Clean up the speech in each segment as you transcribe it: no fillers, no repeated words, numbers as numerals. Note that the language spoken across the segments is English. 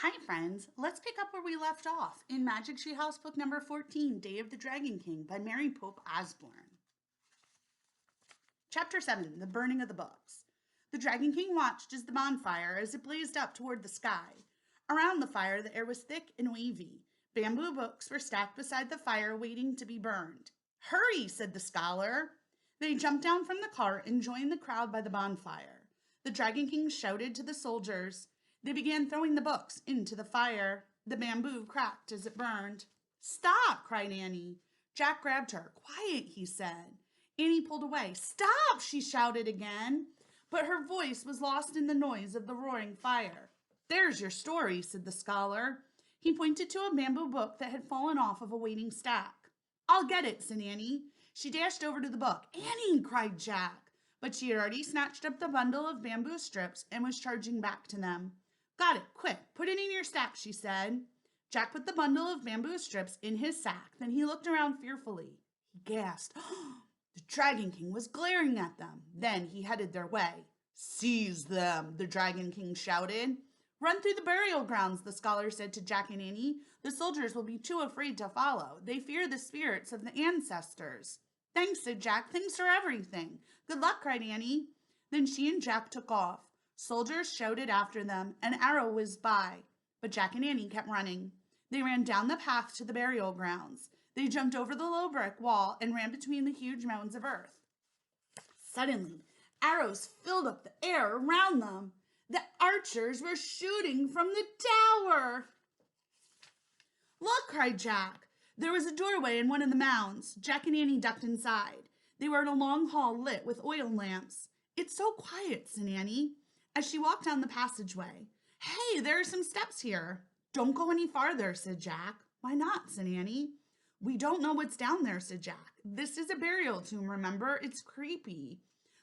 Hi friends, let's pick up where we left off in Magic Tree House book number 14, Day of the Dragon King by Mary Pope Osborne. Chapter 7, The Burning of the Books. The Dragon King watched as the bonfire as it blazed up toward the sky. Around the fire the air was thick and wavy. Bamboo books were stacked beside the fire waiting to be burned. Hurry, said the scholar. They jumped down from the cart and joined the crowd by the bonfire. The Dragon King shouted to the soldiers. They began throwing the books into the fire. The bamboo cracked as it burned. Stop, cried Annie. Jack grabbed her. Quiet, he said. Annie pulled away. Stop, she shouted again. But her voice was lost in the noise of the roaring fire. There's your story, said the scholar. He pointed to a bamboo book that had fallen off of a waiting stack. I'll get it, said Annie. She dashed over to the book. Annie, cried Jack. But she had already snatched up the bundle of bamboo strips and was charging back to them. Got it, quick, put it in your sack, she said. Jack put the bundle of bamboo strips in his sack. Then he looked around fearfully. He gasped. The Dragon King was glaring at them. Then he headed their way. Seize them, the Dragon King shouted. Run through the burial grounds, the scholar said to Jack and Annie. The soldiers will be too afraid to follow. They fear the spirits of the ancestors. Thanks, said Jack. Thanks for everything. Good luck, cried Annie. Then she and Jack took off. Soldiers shouted after them. An arrow whizzed by. But Jack and Annie kept running. They ran down the path to the burial grounds. They jumped over the low brick wall and ran between the huge mounds of earth. Suddenly, arrows filled up the air around them. The archers were shooting from the tower. Look, cried Jack. There was a doorway in one of the mounds. Jack and Annie ducked inside. They were in a long hall lit with oil lamps. It's so quiet, said Annie, as she walked down the passageway. Hey, there are some steps here. Don't go any farther, said Jack. Why not, said Annie. We don't know what's down there, said Jack. This is a burial tomb, remember? It's creepy.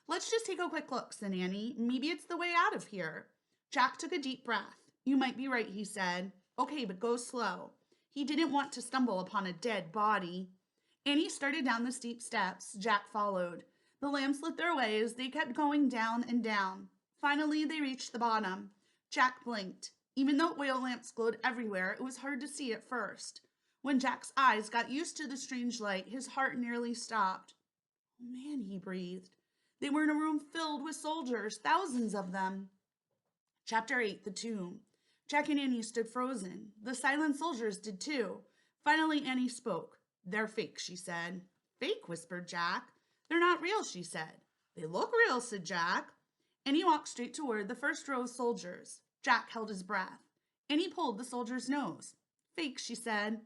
Let's just take a quick look, said Annie. Maybe it's the way out of here. Jack took a deep breath. You might be right, he said. Okay, but go slow. He didn't want to stumble upon a dead body. Annie started down the steep steps. Jack followed. The lamps lit their way as they kept going down and down. Finally, they reached the bottom. Jack blinked. Even though oil lamps glowed everywhere, it was hard to see at first. When Jack's eyes got used to the strange light, his heart nearly stopped. Oh man, he breathed. They were in a room filled with soldiers, thousands of them. Chapter 8, The Tomb. Jack and Annie stood frozen. The silent soldiers did too. Finally, Annie spoke. They're fake, she said. Fake, whispered Jack. They're not real, she said. They look real, said Jack. Annie walked straight toward the first row of soldiers. Jack held his breath. Annie pulled the soldier's nose. Fake, she said.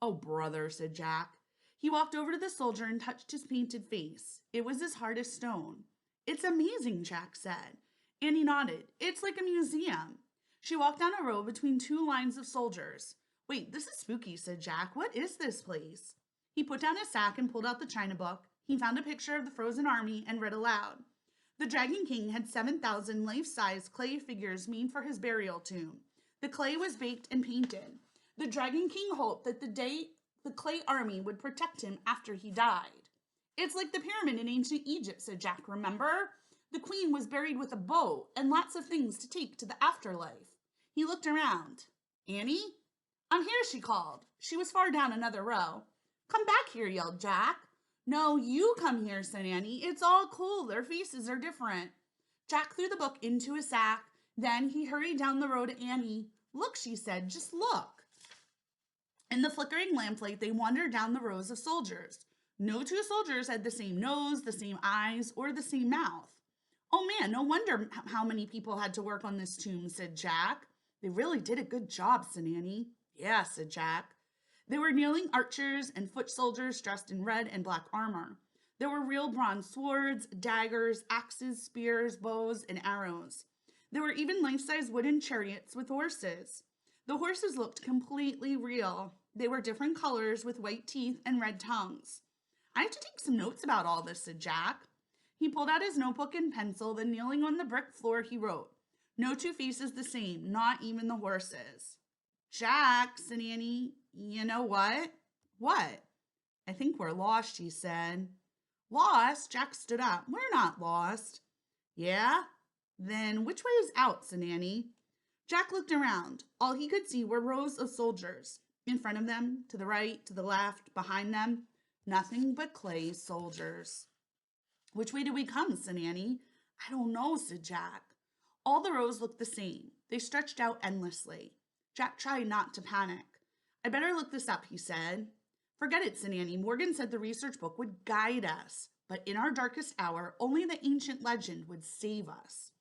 Oh, brother, said Jack. He walked over to the soldier and touched his painted face. It was as hard as stone. It's amazing, Jack said. Annie nodded. It's like a museum. She walked down a row between two lines of soldiers. Wait, this is spooky, said Jack. What is this place? He put down his sack and pulled out the china book. He found a picture of the frozen army and read aloud. The Dragon King had 7,000 life-size clay figures made for his burial tomb. The clay was baked and painted. The Dragon King hoped that the clay army would protect him after he died. It's like the pyramid in ancient Egypt, said Jack, remember? The queen was buried with a bow and lots of things to take to the afterlife. He looked around. Annie? I'm here, she called. She was far down another row. Come back here, yelled Jack. No, you come here, said Annie. It's all cool. Their faces are different. Jack threw the book into his sack. Then he hurried down the row to Annie. Look, she said, just look. In the flickering lamplight, they wandered down the rows of soldiers. No two soldiers had the same nose, the same eyes, or the same mouth. Oh man, no wonder how many people had to work on this tomb, said Jack. They really did a good job, said Annie. Yeah, said Jack. There were kneeling archers and foot soldiers dressed in red and black armor. There were real bronze swords, daggers, axes, spears, bows, and arrows. There were even life-size wooden chariots with horses. The horses looked completely real. They were different colors with white teeth and red tongues. I have to take some notes about all this, said Jack. He pulled out his notebook and pencil, then kneeling on the brick floor, he wrote, No two faces the same, not even the horses. Jack, said Annie, you know what? What? I think we're lost, she said. Lost? Jack stood up. We're not lost. Yeah? Then which way is out, said Annie. Jack looked around. All he could see were rows of soldiers. In front of them, to the right, to the left, behind them, nothing but clay soldiers. Which way did we come? Said Annie. I don't know, said Jack. All the rows looked the same. They stretched out endlessly. Jack tried not to panic. I better look this up, he said. Forget it, said Annie. Morgan said the research book would guide us, but in our darkest hour, only the ancient legend would save us.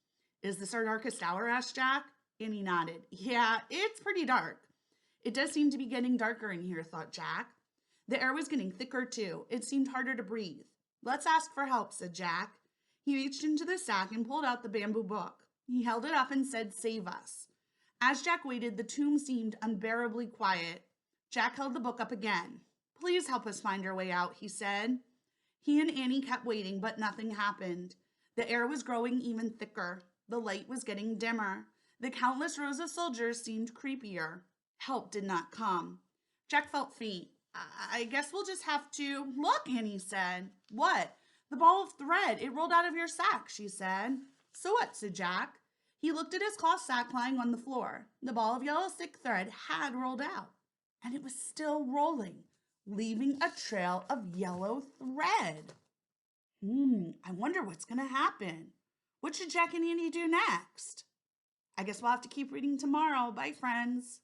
Is this our darkest hour? Asked Jack. Annie nodded. Yeah, it's pretty dark. It does seem to be getting darker in here, thought Jack. The air was getting thicker, too. It seemed harder to breathe. Let's ask for help, said Jack. He reached into the sack and pulled out the bamboo book. He held it up and said, save us. As Jack waited, the tomb seemed unbearably quiet. Jack held the book up again. Please help us find our way out, he said. He and Annie kept waiting, but nothing happened. The air was growing even thicker. The light was getting dimmer. The countless rows of soldiers seemed creepier. Help did not come. Jack felt faint. I guess we'll just have to... Look, Annie said. What? The ball of thread. It rolled out of your sack, she said. So what? Said Jack. He looked at his cloth sack lying on the floor. The ball of yellow stick thread had rolled out, and it was still rolling, leaving a trail of yellow thread. I wonder what's going to happen. What should Jack and Annie do next? I guess we'll have to keep reading tomorrow. Bye, friends.